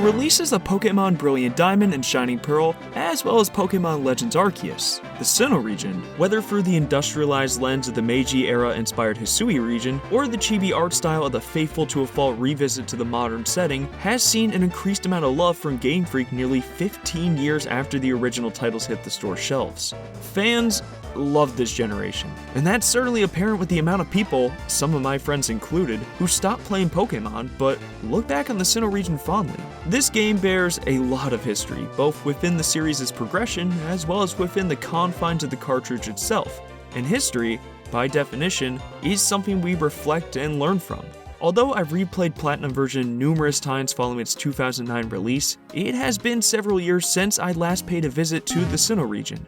releases of Pokémon Brilliant Diamond and Shining Pearl, as well as Pokémon Legends Arceus, the Sinnoh region, whether through the industrialized lens of the Meiji era-inspired Hisui region, or the chibi art style of the faithful to a fault revisit to the modern setting, has seen an increased amount of love from Game Freak nearly 15 years after the original titles hit the store shelves. Fans love this generation, and that's certainly apparent with the amount of people, some of my friends included, who stopped playing Pokemon but look back on the Sinnoh region fondly. This game bears a lot of history, both within the series' progression as well as within the confines of the cartridge itself, and history, by definition, is something we reflect and learn from. Although I've replayed Platinum version numerous times following its 2009 release, it has been several years since I last paid a visit to the Sinnoh region.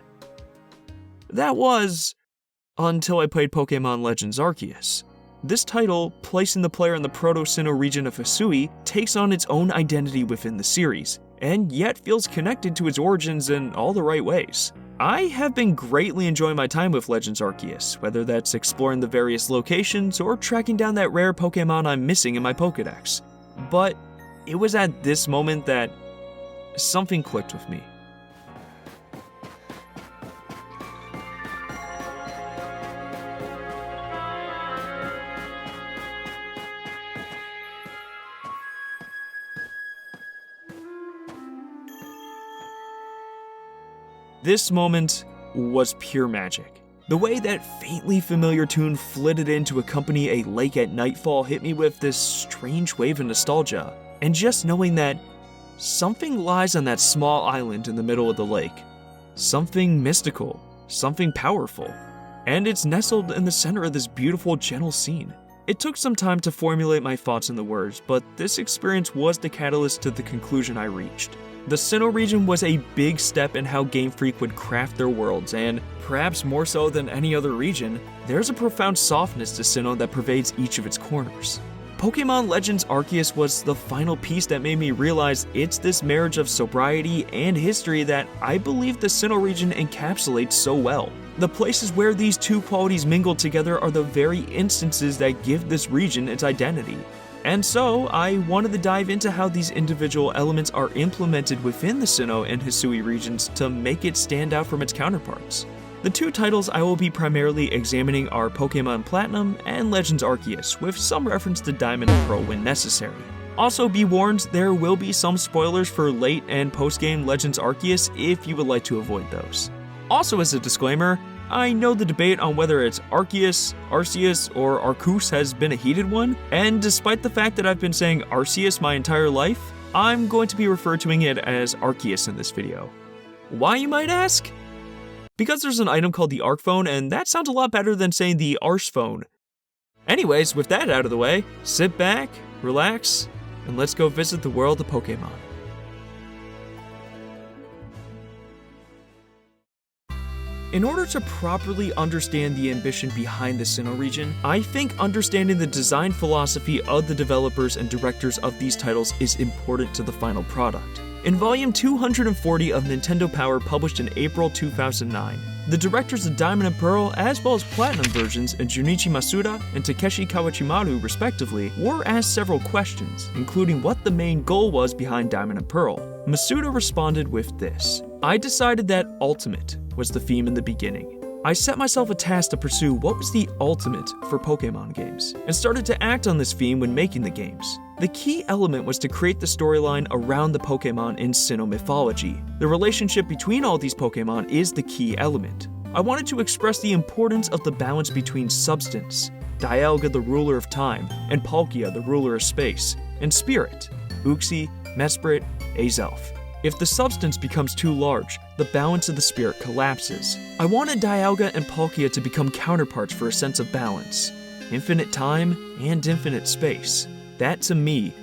That was until I played Pokémon Legends Arceus. This title, placing the player in the Proto-Sinnoh region of Hisui, takes on its own identity within the series, and yet feels connected to its origins in all the right ways. I have been greatly enjoying my time with Legends Arceus, whether that's exploring the various locations or tracking down that rare Pokémon I'm missing in my Pokédex. But it was at this moment that something clicked with me. This moment was pure magic. The way that faintly familiar tune flitted in to accompany a lake at nightfall hit me with this strange wave of nostalgia, and just knowing that something lies on that small island in the middle of the lake. Something mystical, something powerful, and it's nestled in the center of this beautiful, gentle scene. It took some time to formulate my thoughts in the words, but this experience was the catalyst to the conclusion I reached. The Sinnoh region was a big step in how Game Freak would craft their worlds, and perhaps more so than any other region, there's a profound softness to Sinnoh that pervades each of its corners. Pokémon Legends Arceus was the final piece that made me realize it's this marriage of sobriety and history that I believe the Sinnoh region encapsulates so well. The places where these two qualities mingle together are the very instances that give this region its identity. And so, I wanted to dive into how these individual elements are implemented within the Sinnoh and Hisui regions to make it stand out from its counterparts. The two titles I will be primarily examining are Pokémon Platinum and Legends Arceus, with some reference to Diamond and Pearl when necessary. Also be warned, there will be some spoilers for late and post-game Legends Arceus if you would like to avoid those. Also as a disclaimer, I know the debate on whether it's Arceus, or Arceus has been a heated one, and despite the fact that I've been saying Arceus my entire life, I'm going to be referring to it as Arceus in this video. Why, you might ask? Because there's an item called the Arc Phone, and that sounds a lot better than saying the Arse Phone. Anyways, with that out of the way, sit back, relax, and let's go visit the world of Pokémon. In order to properly understand the ambition behind the Sinnoh region, I think understanding the design philosophy of the developers and directors of these titles is important to the final product. In volume 240 of Nintendo Power published in April 2009, the directors of Diamond and Pearl, as well as Platinum versions, and Junichi Masuda and Takeshi Kawachimaru respectively, were asked several questions, including what the main goal was behind Diamond and Pearl. Masuda responded with this: "I decided that ultimate was the theme in the beginning. I set myself a task to pursue what was the ultimate for Pokemon games, and started to act on this theme when making the games. The key element was to create the storyline around the Pokemon in Sinnoh mythology. The relationship between all these Pokemon is the key element. I wanted to express the importance of the balance between substance, Dialga the ruler of time, and Palkia the ruler of space, and spirit, Uxie, Mesprit, Azelf. If the substance becomes too large, the balance of the spirit collapses. I wanted Dialga and Palkia to become counterparts for a sense of balance. Infinite time and infinite space. That, to me,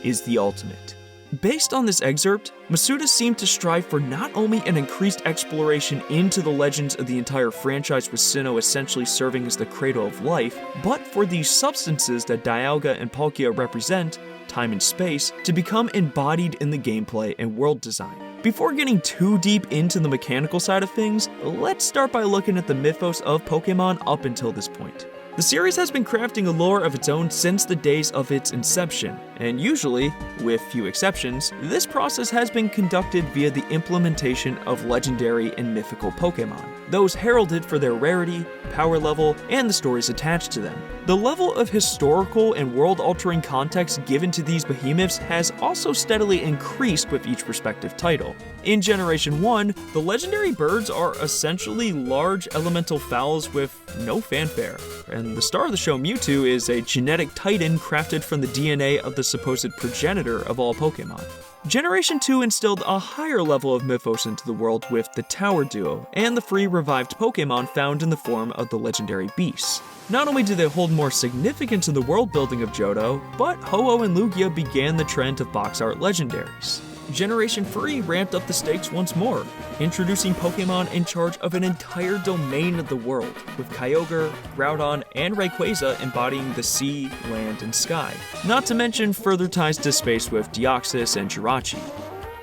is the ultimate." Based on this excerpt, Masuda seemed to strive for not only an increased exploration into the legends of the entire franchise with Sinnoh essentially serving as the cradle of life, but for these substances that Dialga and Palkia represent, time and space, to become embodied in the gameplay and world design. Before getting too deep into the mechanical side of things, let's start by looking at the mythos of Pokemon up until this point. The series has been crafting a lore of its own since the days of its inception, and usually, with few exceptions, this process has been conducted via the implementation of legendary and mythical Pokémon, those heralded for their rarity, power level, and the stories attached to them. The level of historical and world-altering context given to these behemoths has also steadily increased with each respective title. In Generation 1, the legendary birds are essentially large elemental fowls with no fanfare, and the star of the show, Mewtwo, is a genetic titan crafted from the DNA of the supposed progenitor of all Pokémon. Generation 2 instilled a higher level of mythos into the world with the Tower Duo, and the free revived Pokémon found in the form of the legendary beasts. Not only do they hold more significance in the world building of Johto, but Ho-Oh and Lugia began the trend of box art legendaries. Generation 3 ramped up the stakes once more, introducing Pokémon in charge of an entire domain of the world, with Kyogre, Groudon, and Rayquaza embodying the sea, land, and sky. Not to mention further ties to space with Deoxys and Jirachi.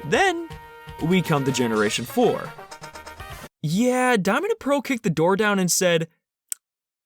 Then, we come to Generation 4. Yeah, Diamond and Pearl kicked the door down and said,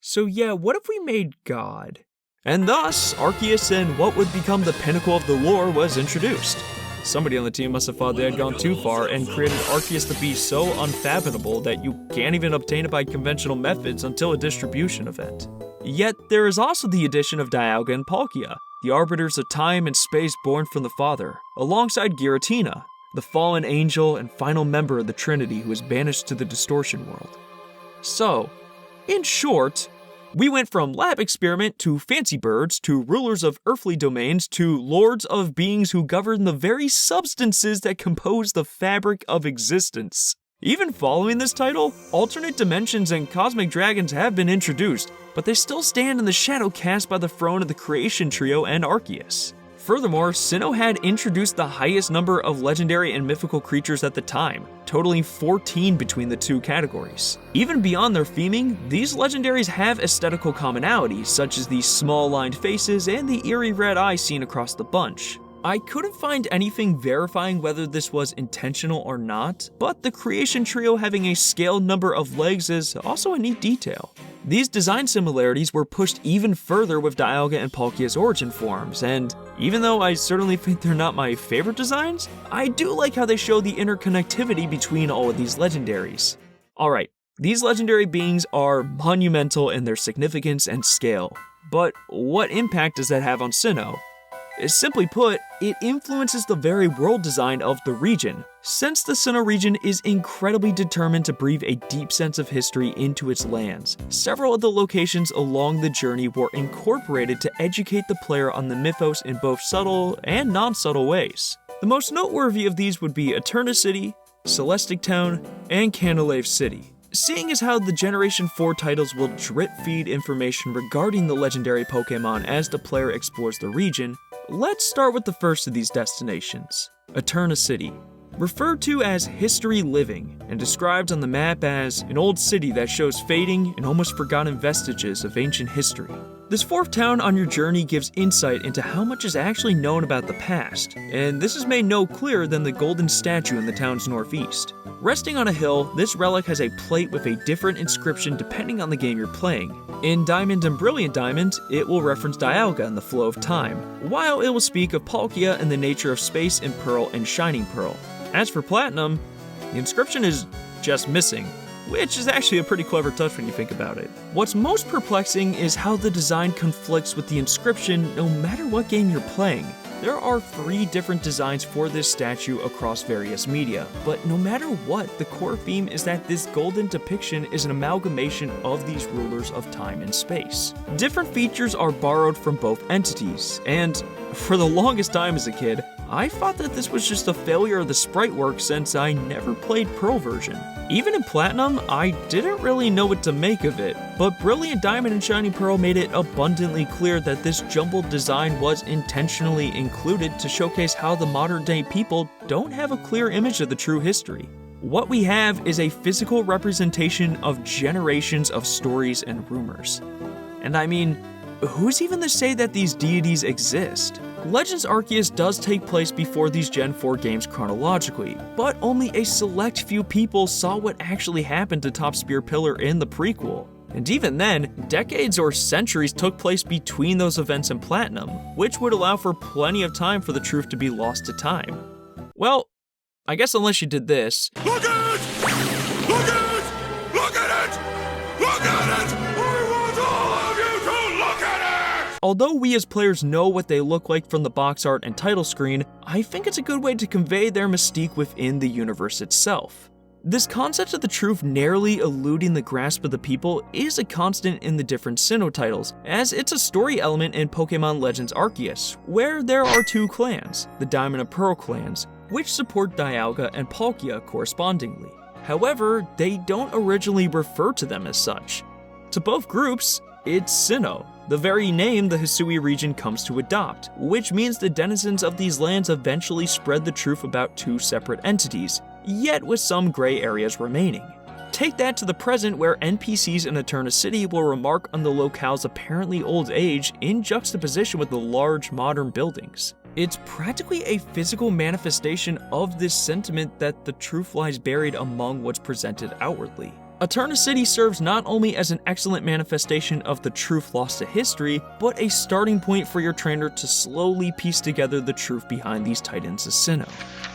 "So yeah, what if we made God?" And thus, Arceus and what would become the pinnacle of the lore was introduced. Somebody on the team must have thought they had gone too far and created Arceus to be so unfathomable that you can't even obtain it by conventional methods until a distribution event. Yet there is also the addition of Dialga and Palkia, the arbiters of time and space born from the Father, alongside Giratina, the fallen angel and final member of the Trinity who was banished to the Distortion World. So, in short, we went from lab experiment to fancy birds to rulers of earthly domains to lords of beings who govern the very substances that compose the fabric of existence. Even following this title, alternate dimensions and cosmic dragons have been introduced, but they still stand in the shadow cast by the throne of the Creation Trio and Arceus. Furthermore, Sinnoh had introduced the highest number of legendary and mythical creatures at the time, totaling 14 between the two categories. Even beyond their theming, these legendaries have aesthetical commonalities, such as the small lined faces and the eerie red eye seen across the bunch. I couldn't find anything verifying whether this was intentional or not, but the Creation Trio having a scaled number of legs is also a neat detail. These design similarities were pushed even further with Dialga and Palkia's origin forms, and even though I certainly think they're not my favorite designs, I do like how they show the interconnectivity between all of these legendaries. Alright, these legendary beings are monumental in their significance and scale, but what impact does that have on Sinnoh? Simply put, it influences the very world design of the region, since the Sinnoh region is incredibly determined to breathe a deep sense of history into its lands. Several of the locations along the journey were incorporated to educate the player on the mythos in both subtle and non-subtle ways. The most noteworthy of these would be Eterna City, Celestic Town, and Canalave City. Seeing as how the Generation 4 titles will drip feed information regarding the legendary Pokémon as the player explores the region, let's start with the first of these destinations, Eterna City. Referred to as History Living, and described on the map as an old city that shows fading and almost forgotten vestiges of ancient history. This fourth town on your journey gives insight into how much is actually known about the past, and this is made no clearer than the golden statue in the town's northeast. Resting on a hill, this relic has a plate with a different inscription depending on the game you're playing. In Diamond and Brilliant Diamond, it will reference Dialga and the flow of time, while it will speak of Palkia and the nature of space in Pearl and Shining Pearl. As for Platinum, the inscription is just missing, which is actually a pretty clever touch when you think about it. What's most perplexing is how the design conflicts with the inscription no matter what game you're playing. There are 3 different designs for this statue across various media, but no matter what, the core theme is that this golden depiction is an amalgamation of these rulers of time and space. Different features are borrowed from both entities, and for the longest time as a kid, I thought that this was just a failure of the sprite work since I never played Pearl version. Even in Platinum, I didn't really know what to make of it, but Brilliant Diamond and Shining Pearl made it abundantly clear that this jumbled design was intentionally included to showcase how the modern day people don't have a clear image of the true history. What we have is a physical representation of generations of stories and rumors. And I mean, who's even to say that these deities exist? Legends Arceus does take place before these Gen 4 games chronologically, but only a select few people saw what actually happened to Top Spear Pillar in the prequel. And even then, decades or centuries took place between those events and Platinum, which would allow for plenty of time for the truth to be lost to time. Well, I guess unless you did this. Look at it! Look at it! Look at it! Look at it! I want all of you to look at it! Although we as players know what they look like from the box art and title screen, I think it's a good way to convey their mystique within the universe itself. This concept of the truth narrowly eluding the grasp of the people is a constant in the different Sinnoh titles, as it's a story element in Pokemon Legends Arceus, where there are two clans, the Diamond and Pearl clans, which support Dialga and Palkia correspondingly. However, they don't originally refer to them as such. To both groups, it's Sinnoh, the very name the Hisui region comes to adopt, which means the denizens of these lands eventually spread the truth about two separate entities, yet with some gray areas remaining. Take that to the present, where NPCs in Eterna City will remark on the locale's apparently old age in juxtaposition with the large modern buildings. It's practically a physical manifestation of this sentiment that the truth lies buried among what's presented outwardly. Eterna City serves not only as an excellent manifestation of the truth lost to history, but a starting point for your trainer to slowly piece together the truth behind these titans of Sinnoh.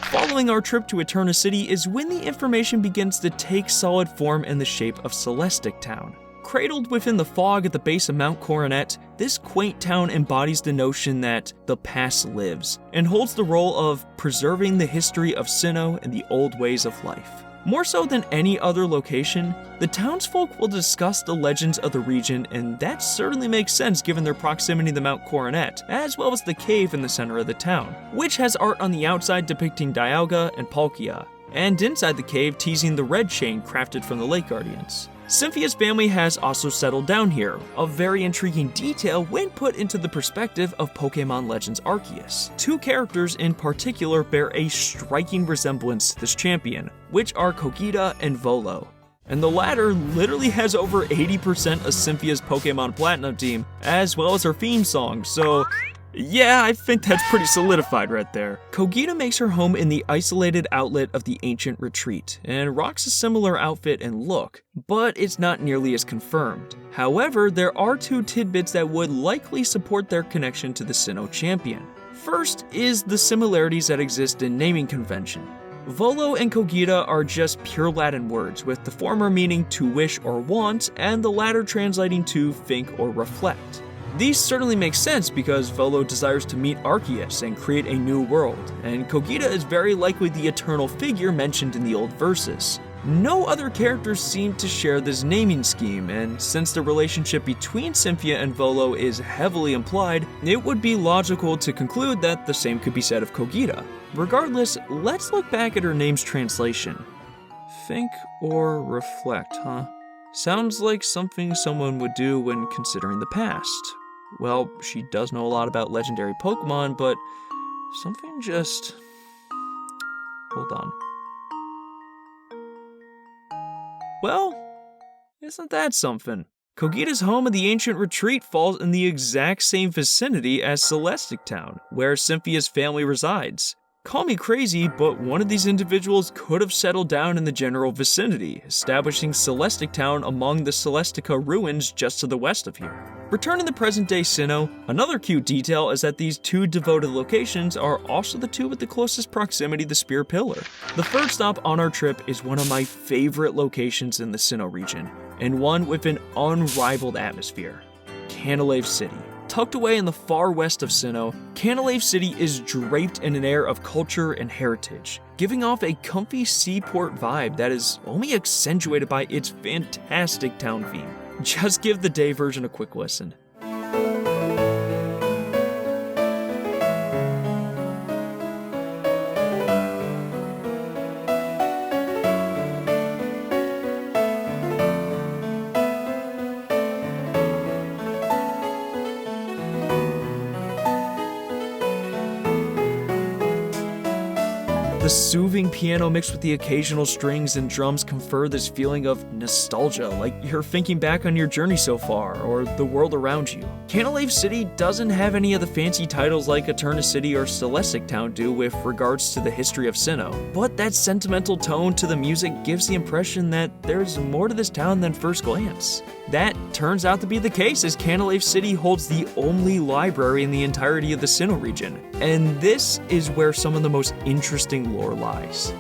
Following our trip to Eterna City is when the information begins to take solid form in the shape of Celestic Town. Cradled within the fog at the base of Mount Coronet, this quaint town embodies the notion that the past lives, and holds the role of preserving the history of Sinnoh and the old ways of life. More so than any other location, the townsfolk will discuss the legends of the region, and that certainly makes sense given their proximity to Mount Coronet, as well as the cave in the center of the town, which has art on the outside depicting Dialga and Palkia, and inside the cave teasing the red chain crafted from the Lake Guardians. Cynthia's family has also settled down here, a very intriguing detail when put into the perspective of Pokemon Legends Arceus. Two characters in particular bear a striking resemblance to this champion, which are Kogita and Volo. And the latter literally has over 80% of Cynthia's Pokémon Platinum team, as well as her theme song, so yeah, I think that's pretty solidified right there. Kogita makes her home in the isolated outlet of the Ancient Retreat, and rocks a similar outfit and look, but it's not nearly as confirmed. However, there are two tidbits that would likely support their connection to the Sinnoh champion. First is the similarities that exist in naming convention. Volo and Kogita are just pure Latin words, with the former meaning to wish or want, and the latter translating to think or reflect. These certainly make sense because Volo desires to meet Arceus and create a new world, and Kogita is very likely the eternal figure mentioned in the old verses. No other characters seem to share this naming scheme, and since the relationship between Cynthia and Volo is heavily implied, it would be logical to conclude that the same could be said of Kogita. Regardless, let's look back at her name's translation. Think or reflect, huh? Sounds like something someone would do when considering the past. Well, she does know a lot about legendary Pokemon, but something just... Hold on. Well, isn't that something? Kogita's home of the Ancient Retreat falls in the exact same vicinity as Celestic Town, where Cynthia's family resides. Call me crazy, but one of these individuals could have settled down in the general vicinity, establishing Celestic Town among the Celestica ruins just to the west of here. Returning to present-day Sinnoh, another cute detail is that these two devoted locations are also the two with the closest proximity to the Spear Pillar. The third stop on our trip is one of my favorite locations in the Sinnoh region, and one with an unrivaled atmosphere: Canalave City. Tucked away in the far west of Sinnoh, Canalave City is draped in an air of culture and heritage, giving off a comfy seaport vibe that is only accentuated by its fantastic town theme. Just give the day version a quick listen. The soothing piano mixed with the occasional strings and drums confer this feeling of nostalgia, like you're thinking back on your journey so far, or the world around you. Canalave City doesn't have any of the fancy titles like Eterna City or Celestic Town do with regards to the history of Sinnoh, but that sentimental tone to the music gives the impression that there's more to this town than first glance. That turns out to be the case, as Canalave City holds the only library in the entirety of the Sinnoh region, and this is where some of the most interesting lore lies.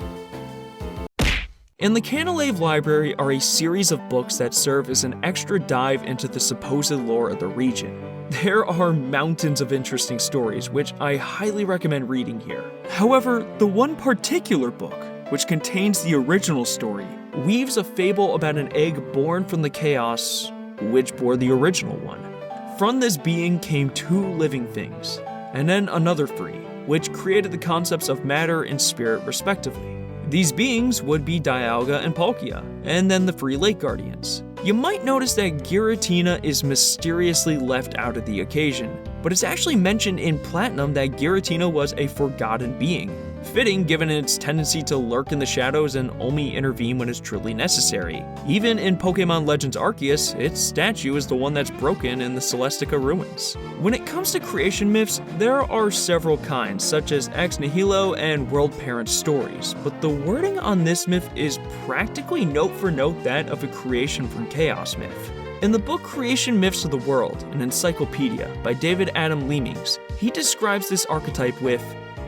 In the Canalave Library are a series of books that serve as an extra dive into the supposed lore of the region. There are mountains of interesting stories, which I highly recommend reading here. However, the one particular book, which contains the original story, weaves a fable about an egg born from the chaos, which bore the original one. From this being came 2 living things, and then another 3, which created the concepts of matter and spirit respectively. These beings would be Dialga and Palkia, and then the Free Lake Guardians. You might notice that Giratina is mysteriously left out of the occasion, but it's actually mentioned in Platinum that Giratina was a forgotten being. Fitting given its tendency to lurk in the shadows and only intervene when it's truly necessary. Even in Pokemon Legends Arceus, its statue is the one that's broken in the Celestica ruins. When it comes to creation myths, there are several kinds, such as Ex Nihilo and World Parent stories, but the wording on this myth is practically note for note that of a creation from chaos myth. In the book Creation Myths of the World, an encyclopedia by David Adam Leemings, he describes this archetype with,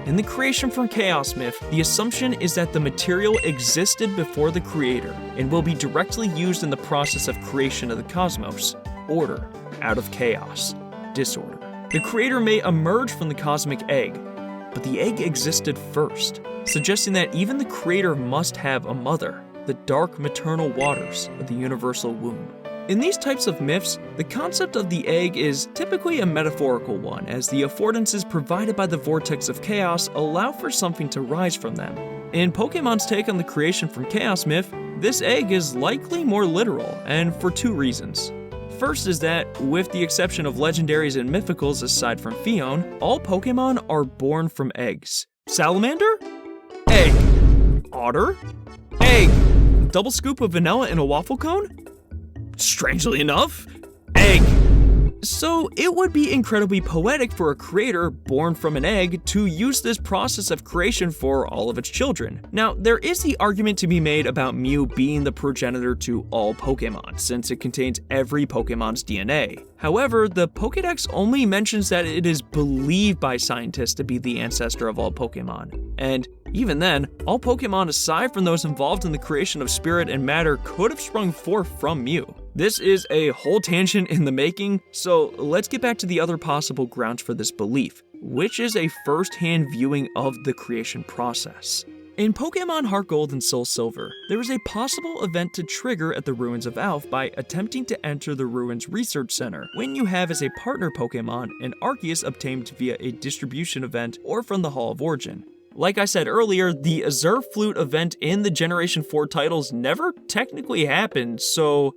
in the creation from chaos myth, the assumption is that the material existed before the creator and will be directly used in the process of creation of the cosmos. Order, out of chaos. Disorder. The creator may emerge from the cosmic egg, but the egg existed first, suggesting that even the creator must have a mother, the dark maternal waters of the universal womb. In these types of myths, the concept of the egg is typically a metaphorical one, as the affordances provided by the vortex of chaos allow for something to rise from them. In Pokemon's take on the creation from chaos myth, this egg is likely more literal, and for 2 reasons. First is that, with the exception of legendaries and mythicals aside from Fion, all Pokemon are born from eggs. Salamander? Egg. Otter? Egg. Double scoop of vanilla in a waffle cone? Strangely enough, egg. So it would be incredibly poetic for a creator born from an egg to use this process of creation for all of its children. Now, there is the argument to be made about Mew being the progenitor to all Pokemon, since it contains every Pokemon's DNA. However, the Pokédex only mentions that it is believed by scientists to be the ancestor of all Pokemon. And even then, all Pokemon aside from those involved in the creation of spirit and matter could have sprung forth from Mew. This is a whole tangent in the making, so let's get back to the other possible grounds for this belief, which is a first-hand viewing of the creation process. In Pokemon Heart Gold and Soul Silver, there is a possible event to trigger at the Ruins of Alph by attempting to enter the Ruins Research Center, when you have as a partner Pokemon an Arceus obtained via a distribution event or from the Hall of Origin. Like I said earlier, the Azure Flute event in the Generation 4 titles never technically happened, so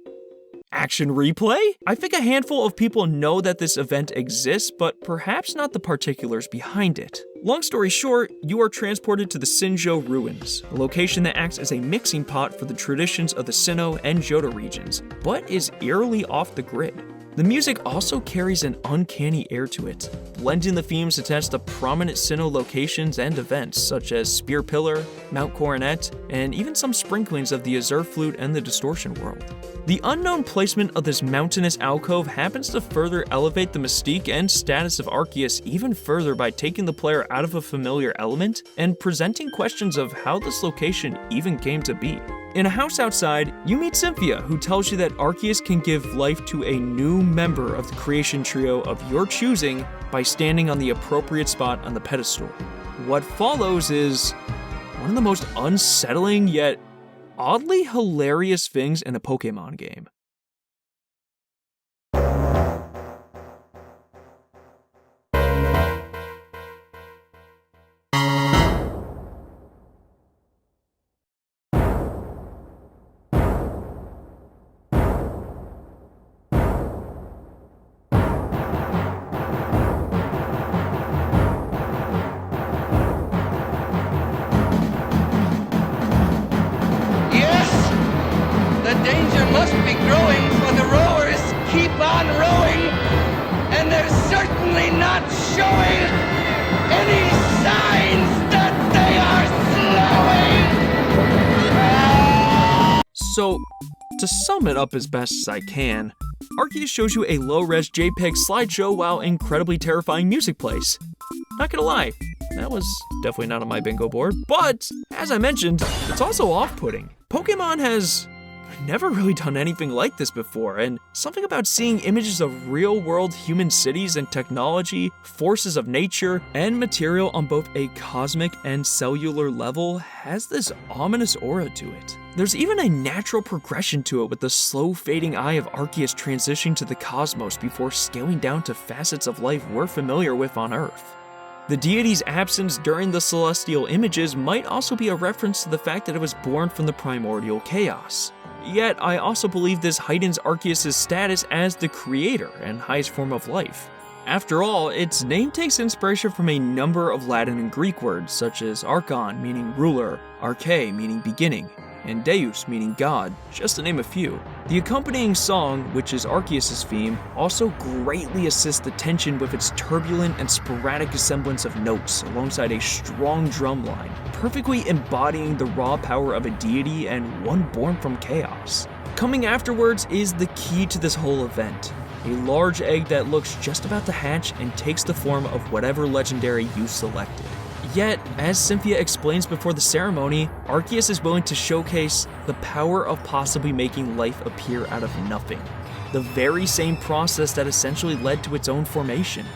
action replay? I think a handful of people know that this event exists, but perhaps not the particulars behind it. Long story short, you are transported to the Sinnoh Ruins, a location that acts as a mixing pot for the traditions of the Sinnoh and Johto regions, but is eerily off the grid. The music also carries an uncanny air to it, blending the themes attached to prominent Sinnoh locations and events such as Spear Pillar, Mount Coronet, and even some sprinklings of the Azure Flute and the Distortion World. The unknown placement of this mountainous alcove happens to further elevate the mystique and status of Arceus even further by taking the player out of a familiar element and presenting questions of how this location even came to be. In a house outside, you meet Cynthia, who tells you that Arceus can give life to a new member of the creation trio of your choosing by standing on the appropriate spot on the pedestal. What follows is one of the most unsettling yet oddly hilarious things in a Pokemon game. The danger must be great. And they're certainly not showing any signs that they are slowing! So, to sum it up as best as I can, Arceus shows you a low-res JPEG slideshow while incredibly terrifying music plays. Not gonna lie, that was definitely not on my bingo board, but as I mentioned, it's also off-putting. Pokemon has never really done anything like this before, and something about seeing images of real-world human cities and technology, forces of nature, and material on both a cosmic and cellular level has this ominous aura to it. There's even a natural progression to it with the slow fading eye of Arceus transitioning to the cosmos before scaling down to facets of life we're familiar with on Earth. The deity's absence during the celestial images might also be a reference to the fact that it was born from the primordial chaos. Yet, I also believe this heightens Arceus' status as the creator and highest form of life. After all, its name takes inspiration from a number of Latin and Greek words, such as Archon, meaning ruler, Arche, meaning beginning, and Deus, meaning God, just to name a few. The accompanying song, which is Arceus' theme, also greatly assists the tension with its turbulent and sporadic assemblance of notes alongside a strong drum line, perfectly embodying the raw power of a deity and one born from chaos. Coming afterwards is the key to this whole event. A large egg that looks just about to hatch and takes the form of whatever legendary you selected. Yet, as Cynthia explains before the ceremony, Arceus is willing to showcase the power of possibly making life appear out of nothing. The very same process that essentially led to its own formation.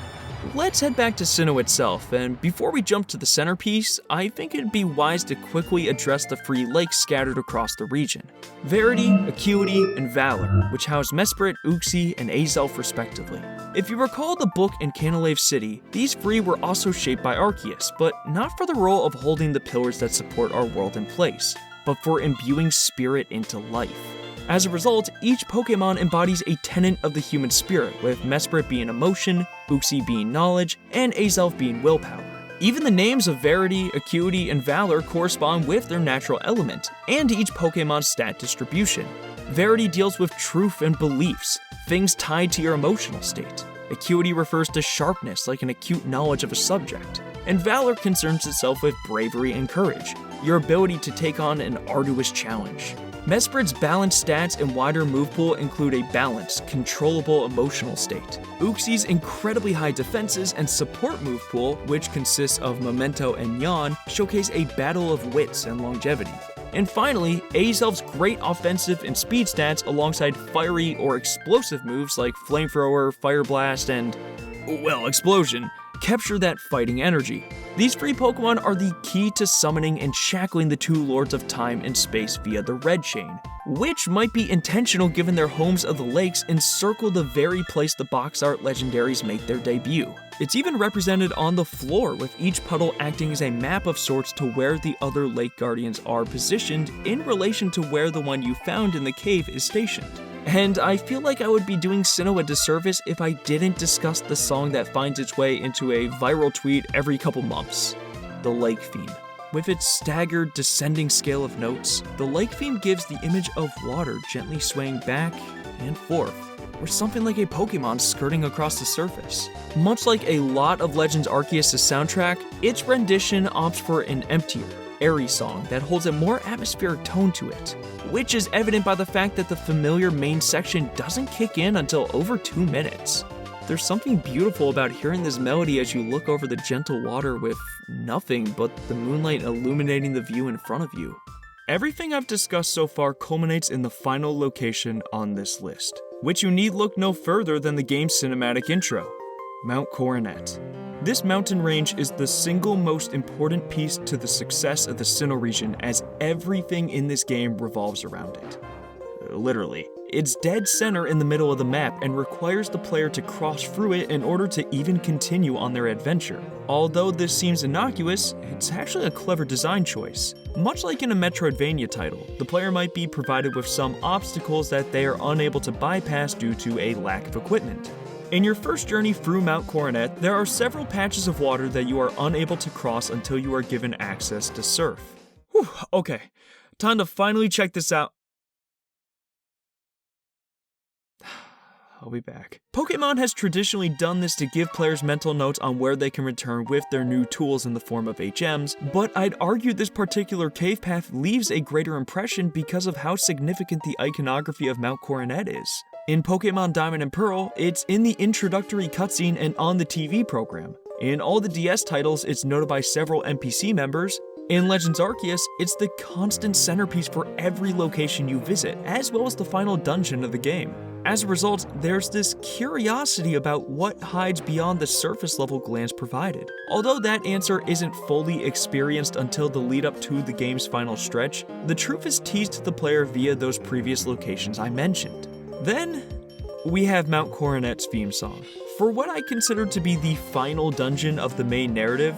Let's head back to Sinnoh itself, and before we jump to the centerpiece, I think it'd be wise to quickly address the 3 lakes scattered across the region. Verity, Acuity, and Valor, which house Mesprit, Uxie, and Azelf respectively. If you recall the book in Canalave City, these 3 were also shaped by Arceus, but not for the role of holding the pillars that support our world in place, but for imbuing spirit into life. As a result, each Pokemon embodies a tenet of the human spirit, with Mesprit being emotion, Uxie being knowledge, and Azelf being willpower. Even the names of Verity, Acuity, and Valor correspond with their natural element, and each Pokemon's stat distribution. Verity deals with truth and beliefs, things tied to your emotional state. Acuity refers to sharpness, like an acute knowledge of a subject. And Valor concerns itself with bravery and courage, your ability to take on an arduous challenge. Mesprit's balanced stats and wider move pool include a balanced, controllable emotional state. Uxie's incredibly high defenses and support move pool, which consists of Memento and Yawn, showcase a battle of wits and longevity. And finally, Azelf's great offensive and speed stats alongside fiery or explosive moves like Flamethrower, Fire Blast, and, well, Explosion, capture that fighting energy. These 3 Pokemon are the key to summoning and shackling the 2 Lords of Time and Space via the Red Chain, which might be intentional given their homes of the lakes encircle the very place the box art legendaries make their debut. It's even represented on the floor, with each puddle acting as a map of sorts to where the other Lake Guardians are positioned in relation to where the one you found in the cave is stationed. And I feel like I would be doing Sinnoh a disservice if I didn't discuss the song that finds its way into a viral tweet every couple months, the Lake Theme. With its staggered, descending scale of notes, the Lake Theme gives the image of water gently swaying back and forth, or something like a Pokemon skirting across the surface. Much like a lot of Legends Arceus' soundtrack, its rendition opts for an emptier, airy song that holds a more atmospheric tone to it, which is evident by the fact that the familiar main section doesn't kick in until over 2 minutes. There's something beautiful about hearing this melody as you look over the gentle water with nothing but the moonlight illuminating the view in front of you. Everything I've discussed so far culminates in the final location on this list, which you need look no further than the game's cinematic intro, Mount Coronet. This mountain range is the single most important piece to the success of the Sinnoh region, as everything in this game revolves around it. Literally. It's dead center in the middle of the map and requires the player to cross through it in order to even continue on their adventure. Although this seems innocuous, it's actually a clever design choice. Much like in a Metroidvania title, the player might be provided with some obstacles that they are unable to bypass due to a lack of equipment. In your first journey through Mount Coronet, there are several patches of water that you are unable to cross until you are given access to surf. Whew, okay, time to finally check this out. I'll be back. Pokemon has traditionally done this to give players mental notes on where they can return with their new tools in the form of HMs, but I'd argue this particular cave path leaves a greater impression because of how significant the iconography of Mount Coronet is. In Pokémon Diamond and Pearl, it's in the introductory cutscene and on the TV program. In all the DS titles, it's noted by several NPC members. In Legends Arceus, it's the constant centerpiece for every location you visit, as well as the final dungeon of the game. As a result, there's this curiosity about what hides beyond the surface level glance provided. Although that answer isn't fully experienced until the lead up to the game's final stretch, the truth is teased to the player via those previous locations I mentioned. Then, we have Mount Coronet's theme song. For what I consider to be the final dungeon of the main narrative,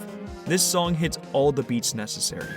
this song hits all the beats necessary.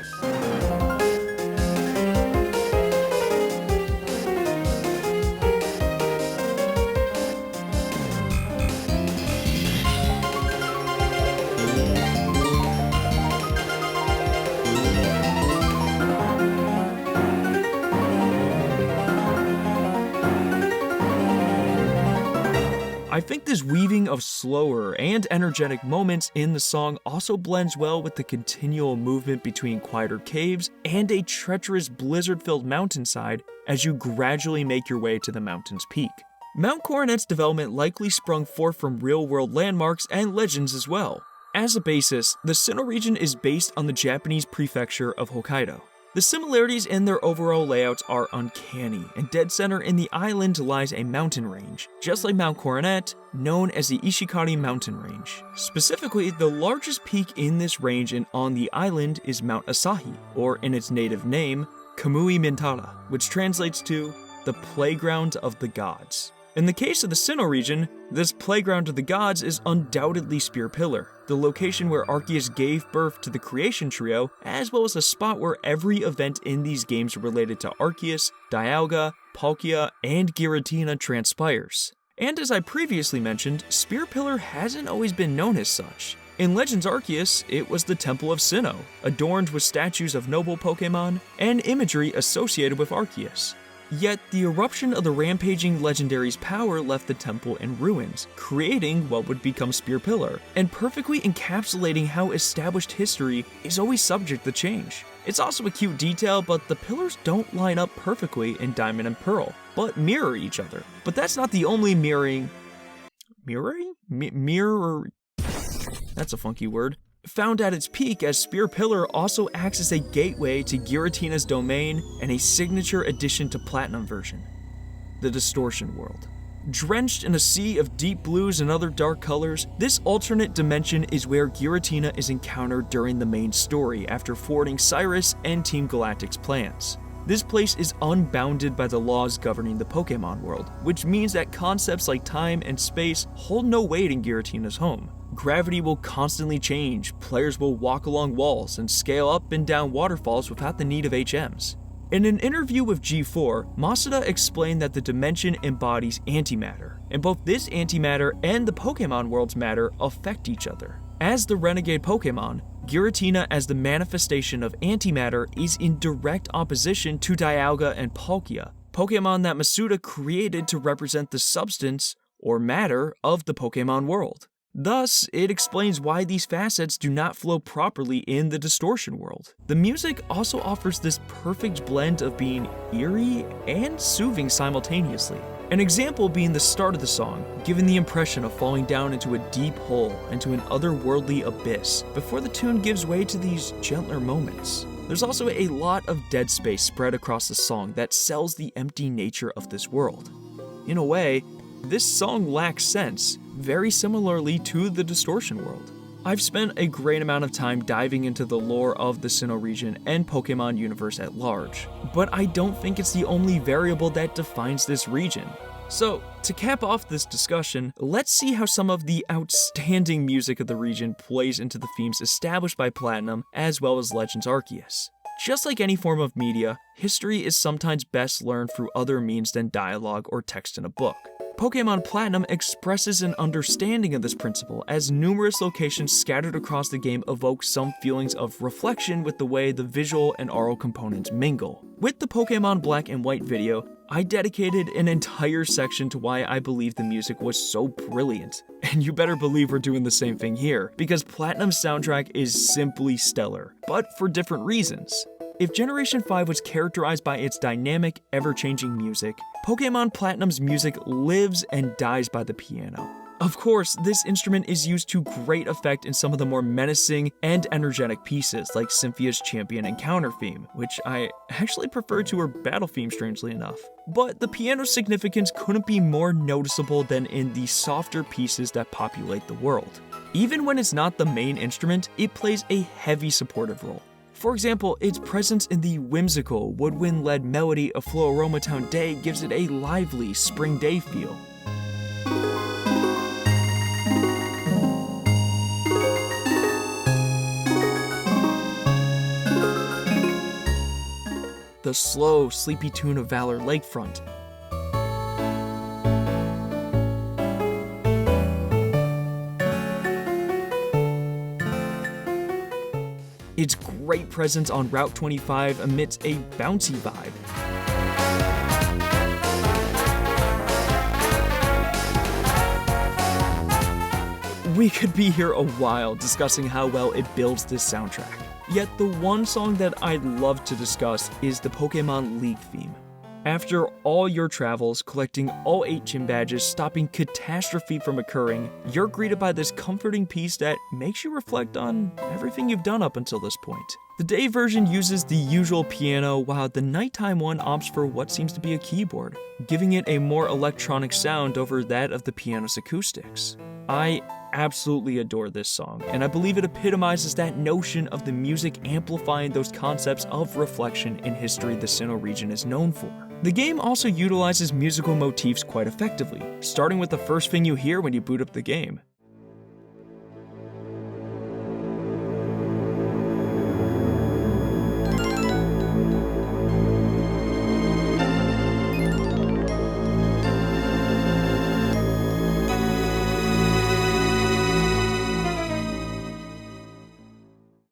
I think this weaving of slower and energetic moments in the song also blends well with the continual movement between quieter caves and a treacherous blizzard-filled mountainside as you gradually make your way to the mountain's peak. Mount Coronet's development likely sprung forth from real-world landmarks and legends as well. As a basis, the Sinnoh region is based on the Japanese prefecture of Hokkaido. The similarities in their overall layouts are uncanny, and dead center in the island lies a mountain range, just like Mount Coronet, known as the Ishikari Mountain Range. Specifically, the largest peak in this range and on the island is Mount Asahi, or in its native name, Kamui Mintara, which translates to the Playground of the Gods. In the case of the Sinnoh region, this Playground of the Gods is undoubtedly Spear Pillar, the location where Arceus gave birth to the Creation Trio, as well as a spot where every event in these games related to Arceus, Dialga, Palkia, and Giratina transpires. And as I previously mentioned, Spear Pillar hasn't always been known as such. In Legends Arceus, it was the Temple of Sinnoh, adorned with statues of noble Pokémon and imagery associated with Arceus. Yet, the eruption of the rampaging legendary's power left the temple in ruins, creating what would become Spear Pillar, and perfectly encapsulating how established history is always subject to change. It's also a cute detail, but the pillars don't line up perfectly in Diamond and Pearl, but mirror each other. But that's not the only mirror... That's a funky word. Found at its peak, as Spear Pillar also acts as a gateway to Giratina's domain and a signature addition to Platinum version, the Distortion World. Drenched in a sea of deep blues and other dark colors, this alternate dimension is where Giratina is encountered during the main story after thwarting Cyrus and Team Galactic's plans. This place is unbounded by the laws governing the Pokémon world, which means that concepts like time and space hold no weight in Giratina's home. Gravity will constantly change, players will walk along walls and scale up and down waterfalls without the need of HMs. In an interview with G4, Masuda explained that the dimension embodies antimatter, and both this antimatter and the Pokémon world's matter affect each other. As the renegade Pokémon, Giratina as the manifestation of antimatter is in direct opposition to Dialga and Palkia, Pokémon that Masuda created to represent the substance, or matter, of the Pokémon world. Thus, it explains why these facets do not flow properly in the Distortion world. The music also offers this perfect blend of being eerie and soothing simultaneously. An example being the start of the song, giving the impression of falling down into a deep hole, into an otherworldly abyss, before the tune gives way to these gentler moments. There's also a lot of dead space spread across the song that sells the empty nature of this world. In a way, this song lacks sense, very similarly to the Distortion world. I've spent a great amount of time diving into the lore of the Sinnoh region and Pokemon universe at large, but I don't think it's the only variable that defines this region. So, to cap off this discussion, let's see how some of the outstanding music of the region plays into the themes established by Platinum as well as Legends Arceus. Just like any form of media, history is sometimes best learned through other means than dialogue or text in a book. Pokémon Platinum expresses an understanding of this principle, as numerous locations scattered across the game evoke some feelings of reflection with the way the visual and aural components mingle. With the Pokémon Black and White video, I dedicated an entire section to why I believe the music was so brilliant. And you better believe we're doing the same thing here, because Platinum's soundtrack is simply stellar, but for different reasons. If Generation 5 was characterized by its dynamic, ever-changing music, Pokémon Platinum's music lives and dies by the piano. Of course, this instrument is used to great effect in some of the more menacing and energetic pieces, like Cynthia's Champion and Counter theme, which I actually prefer to her battle theme, strangely enough. But the piano's significance couldn't be more noticeable than in the softer pieces that populate the world. Even when it's not the main instrument, it plays a heavy supportive role. For example, its presence in the whimsical, woodwind-led melody of Floaroma Town Day gives it a lively, spring day feel. The slow, sleepy tune of Valor Lakefront, its great presence on Route 25 emits a bouncy vibe. We could be here a while discussing how well it builds this soundtrack. Yet the one song that I'd love to discuss is the Pokémon League theme. After all your travels, collecting all 8 gym badges, stopping catastrophe from occurring, you're greeted by this comforting piece that makes you reflect on everything you've done up until this point. The day version uses the usual piano, while the nighttime one opts for what seems to be a keyboard, giving it a more electronic sound over that of the piano's acoustics. I absolutely adore this song, and I believe it epitomizes that notion of the music amplifying those concepts of reflection in history the Sinnoh region is known for. The game also utilizes musical motifs quite effectively, starting with the first thing you hear when you boot up the game.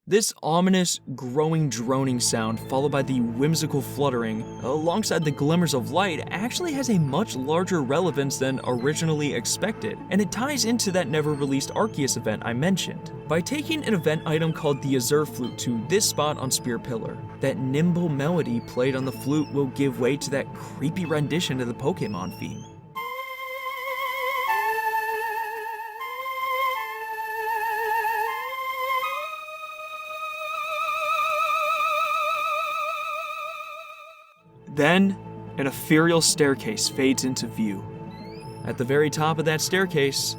This ominous, growing, droning sound, followed by the whimsical fluttering, alongside the glimmers of light, actually has a much larger relevance than originally expected, and it ties into that never-released Arceus event I mentioned. By taking an event item called the Azure Flute to this spot on Spear Pillar, that nimble melody played on the flute will give way to that creepy rendition of the Pokémon theme. Then, an ethereal staircase fades into view. At the very top of that staircase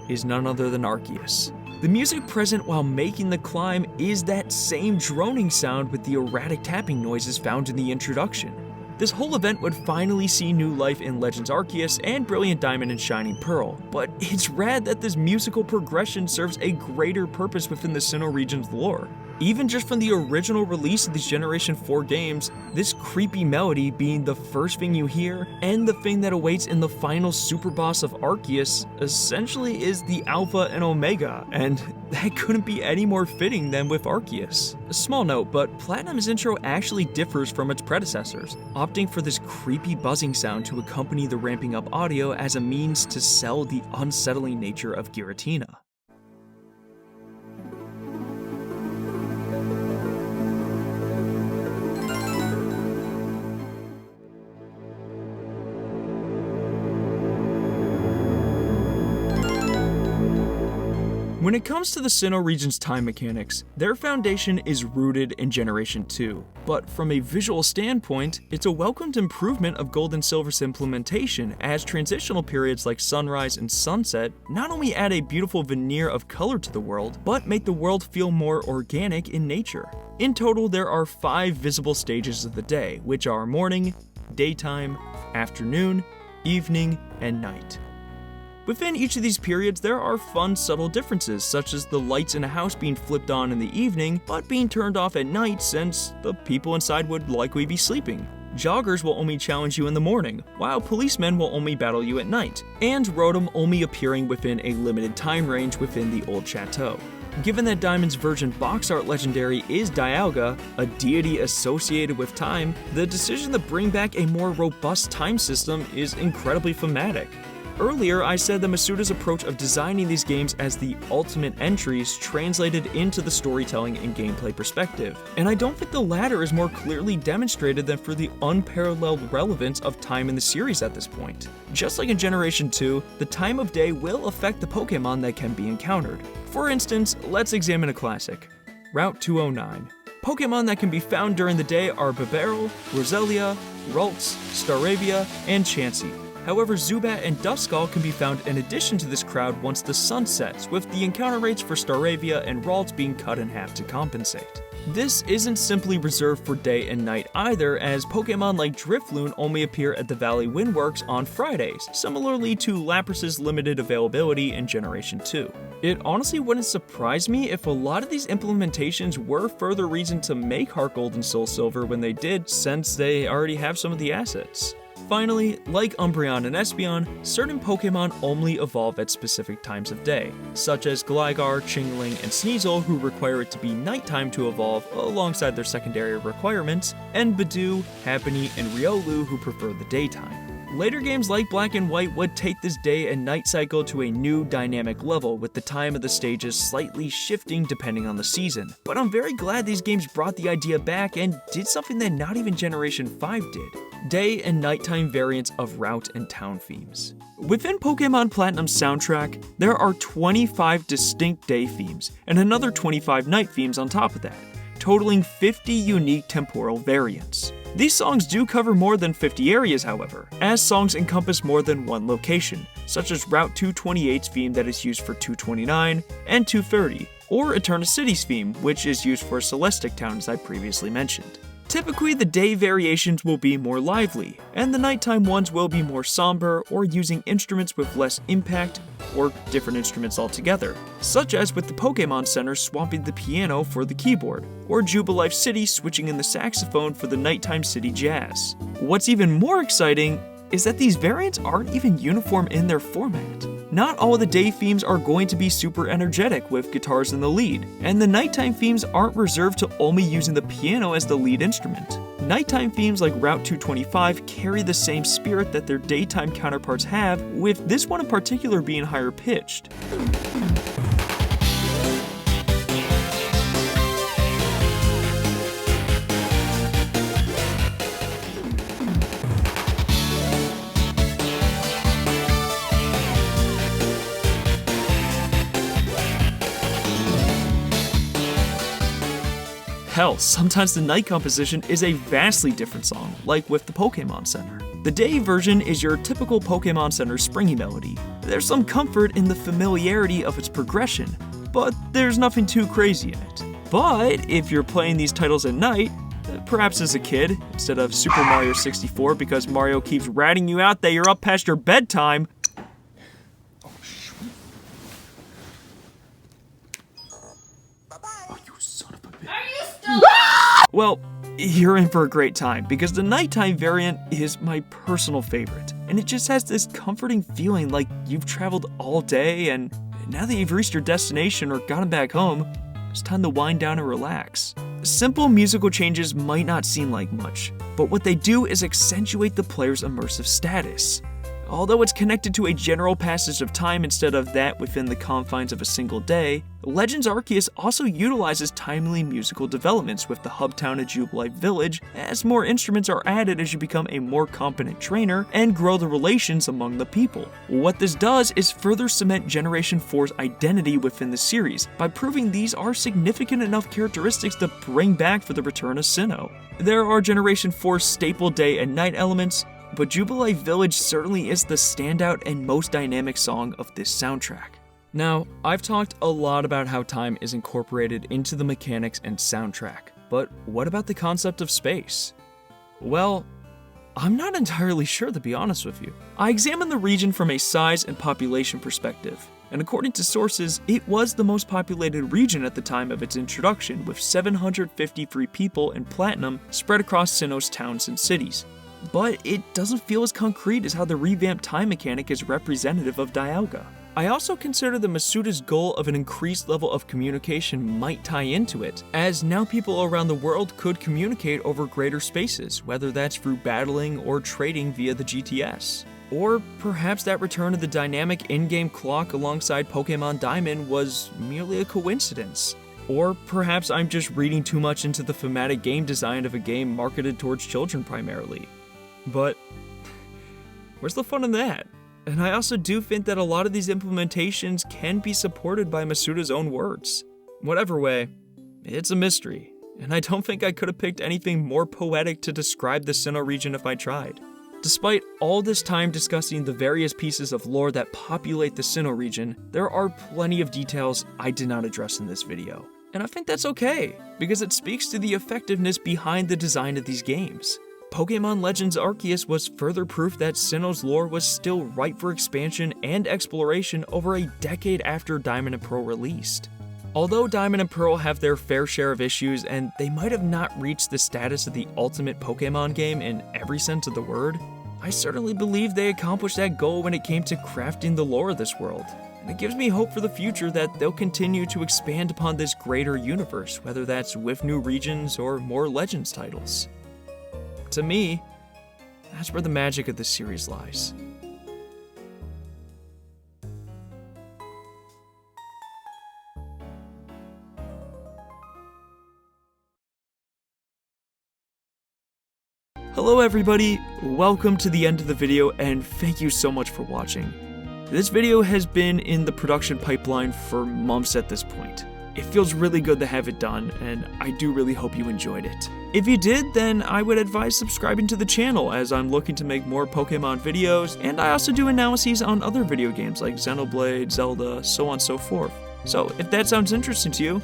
is none other than Arceus. The music present while making the climb is that same droning sound with the erratic tapping noises found in the introduction. This whole event would finally see new life in Legends Arceus and Brilliant Diamond and Shining Pearl, but it's rad that this musical progression serves a greater purpose within the Sinnoh region's lore. Even just from the original release of these Generation 4 games, this creepy melody being the first thing you hear, and the thing that awaits in the final super boss of Arceus, essentially is the Alpha and Omega, and that couldn't be any more fitting than with Arceus. A small note, but Platinum's intro actually differs from its predecessors, opting for this creepy buzzing sound to accompany the ramping up audio as a means to sell the unsettling nature of Giratina. When it comes to the Sinnoh region's time mechanics, their foundation is rooted in Generation 2, but from a visual standpoint, it's a welcomed improvement of Gold and Silver's implementation, as transitional periods like Sunrise and Sunset not only add a beautiful veneer of color to the world, but make the world feel more organic in nature. In total, there are 5 visible stages of the day, which are morning, daytime, afternoon, evening, and night. Within each of these periods, there are fun, subtle differences, such as the lights in a house being flipped on in the evening, but being turned off at night since the people inside would likely be sleeping. joggers will only challenge you in the morning, while policemen will only battle you at night, and Rotom only appearing within a limited time range within the old chateau. Given that Diamond's virgin box art legendary is Dialga, a deity associated with time, the decision to bring back a more robust time system is incredibly thematic. Earlier, I said that Masuda's approach of designing these games as the ultimate entries translated into the storytelling and gameplay perspective, and I don't think the latter is more clearly demonstrated than for the unparalleled relevance of time in the series at this point. Just like in Generation 2, the time of day will affect the Pokémon that can be encountered. For instance, let's examine a classic, Route 209. Pokémon that can be found during the day are Bibarel, Roselia, Ralts, Staravia, and Chansey. However, Zubat and Duskull can be found in addition to this crowd once the sun sets, with the encounter rates for Staravia and Ralts being cut in half to compensate. This isn't simply reserved for day and night either, as Pokemon like Drifloon only appear at the Valley Windworks on Fridays, similarly to Lapras's limited availability in Generation 2. It honestly wouldn't surprise me if a lot of these implementations were further reason to make Heart Gold and Soul Silver when they did, since they already have some of the assets. Finally, like Umbreon and Espeon, certain Pokemon only evolve at specific times of day, such as Gligar, Chingling, and Sneasel, who require it to be nighttime to evolve alongside their secondary requirements, and Bidoof, Happiny, and Riolu, who prefer the daytime. Later games like Black and White would take this day and night cycle to a new dynamic level, with the time of the stages slightly shifting depending on the season. But I'm very glad these games brought the idea back and did something that not even Generation 5 did. Day and nighttime variants of route and town themes. Within Pokémon Platinum's soundtrack, there are 25 distinct day themes, and another 25 night themes on top of that, totaling 50 unique temporal variants. These songs do cover more than 50 areas, however, as songs encompass more than one location, such as Route 228's theme that is used for 229 and 230, or Eterna City's theme, which is used for Celestic Town as I previously mentioned. Typically, the day variations will be more lively, and the nighttime ones will be more somber or using instruments with less impact or different instruments altogether, such as with the Pokémon Center swapping the piano for the keyboard, or Jubilife City switching in the saxophone for the nighttime city jazz. What's even more exciting is that these variants aren't even uniform in their format. Not all of the day themes are going to be super energetic with guitars in the lead, and the nighttime themes aren't reserved to only using the piano as the lead instrument. Nighttime themes like Route 225 carry the same spirit that their daytime counterparts have, with this one in particular being higher pitched. Hell, sometimes the night composition is a vastly different song, like with the Pokémon Center. The day version is your typical Pokémon Center springy melody. There's some comfort in the familiarity of its progression, but there's nothing too crazy in it. But if you're playing these titles at night, perhaps as a kid, instead of Super Mario 64 because Mario keeps ratting you out that you're up past your bedtime, well, you're in for a great time, because the nighttime variant is my personal favorite, and it just has this comforting feeling like you've traveled all day, and now that you've reached your destination or gotten back home, it's time to wind down and relax. Simple musical changes might not seem like much, but what they do is accentuate the player's immersive status. Although it's connected to a general passage of time instead of that within the confines of a single day, Legends Arceus also utilizes timely musical developments with the hub town of Jubilife Village, as more instruments are added as you become a more competent trainer and grow the relations among the people. What this does is further cement Generation 4's identity within the series by proving these are significant enough characteristics to bring back for the return of Sinnoh. There are Generation 4 staple day and night elements, but Jubilife Village certainly is the standout and most dynamic song of this soundtrack. Now, I've talked a lot about how time is incorporated into the mechanics and soundtrack, but what about the concept of space? Well, I'm not entirely sure, to be honest with you. I examined the region from a size and population perspective, and according to sources, it was the most populated region at the time of its introduction, with 753 people in Platinum spread across Sinnoh's towns and cities. But it doesn't feel as concrete as how the revamped time mechanic is representative of Dialga. I also consider that Masuda's goal of an increased level of communication might tie into it, as now people around the world could communicate over greater spaces, whether that's through battling or trading via the GTS. Or perhaps that return of the dynamic in-game clock alongside Pokémon Diamond was merely a coincidence. Or perhaps I'm just reading too much into the thematic game design of a game marketed towards children primarily. But where's the fun in that? And I also do think that a lot of these implementations can be supported by Masuda's own words. Whatever way, it's a mystery, and I don't think I could have picked anything more poetic to describe the Sinnoh region if I tried. Despite all this time discussing the various pieces of lore that populate the Sinnoh region, there are plenty of details I did not address in this video. And I think that's okay, because it speaks to the effectiveness behind the design of these games. Pokémon Legends Arceus was further proof that Sinnoh's lore was still ripe for expansion and exploration over a decade after Diamond and Pearl released. Although Diamond and Pearl have their fair share of issues and they might have not reached the status of the ultimate Pokémon game in every sense of the word, I certainly believe they accomplished that goal when it came to crafting the lore of this world. And it gives me hope for the future that they'll continue to expand upon this greater universe, whether that's with new regions or more Legends titles. To me, that's where the magic of this series lies. Hello everybody, welcome to the end of the video and thank you so much for watching. This video has been in the production pipeline for months at this point. It feels really good to have it done, and I do really hope you enjoyed it. If you did, then I would advise subscribing to the channel, as I'm looking to make more Pokemon videos, and I also do analyses on other video games like Xenoblade, Zelda, so on and so forth. So if that sounds interesting to you,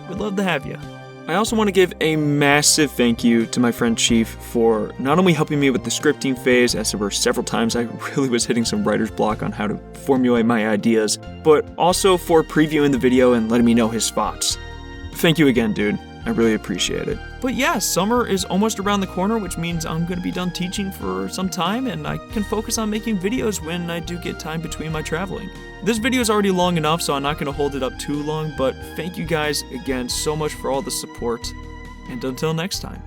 we'd love to have you. I also want to give a massive thank you to my friend Chief for not only helping me with the scripting phase, as there were several times I really was hitting some writer's block on how to formulate my ideas, but also for previewing the video and letting me know his thoughts. Thank you again, dude. I really appreciate it. But yeah, summer is almost around the corner, which means I'm going to be done teaching for some time, and I can focus on making videos when I do get time between my traveling. This video is already long enough, so I'm not going to hold it up too long, but thank you guys again so much for all the support, and until next time.